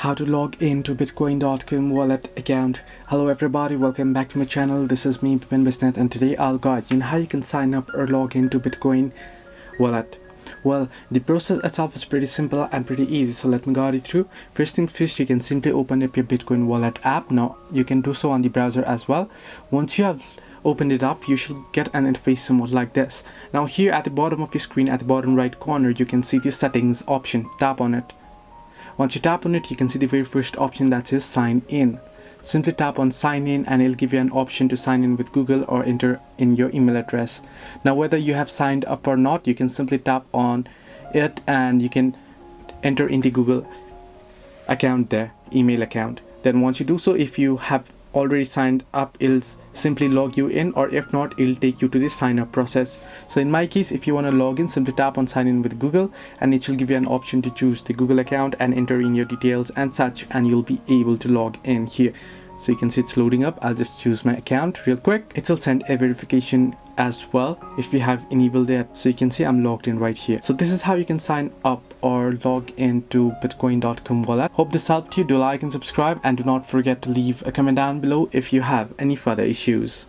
How to log into bitcoin.com wallet account. Hello everybody, welcome back to my channel. This is me, Pipin Bisnet, and today I'll guide you on how you can sign up or log into Bitcoin wallet. Well, the process itself is pretty simple and pretty easy, so let me guide you through. First thing first, you can simply open up your Bitcoin wallet app. Now you can do so on the browser as well. Once you have opened it up, you should get an interface somewhat like this. Now here at the bottom of your screen, at the bottom right corner, you can see the settings option. Tap on it. Once you tap on it, you can see the very first option that says sign in. Simply tap on sign in and it'll give you an option to sign in with Google or enter in your email address. Now whether you have signed up or not, you can simply tap on it and you can enter in the Google account there, email account. Then once you do so, if you have already signed up, it'll simply log you in, or if not, it'll take you to the sign up process. So in my case, if you want to log in, simply tap on sign in with Google and it will give you an option to choose the Google account and enter in your details and such, and you'll be able to log in here. So you can see it's loading up. I'll just choose my account real quick. It'll send a verification as well if we have enabled it. So you can see I'm logged in right here. So this is how you can sign up or log into bitcoin.com wallet. Hope this helped you. Do like and subscribe, and do not forget to leave a comment down below if you have any further issues.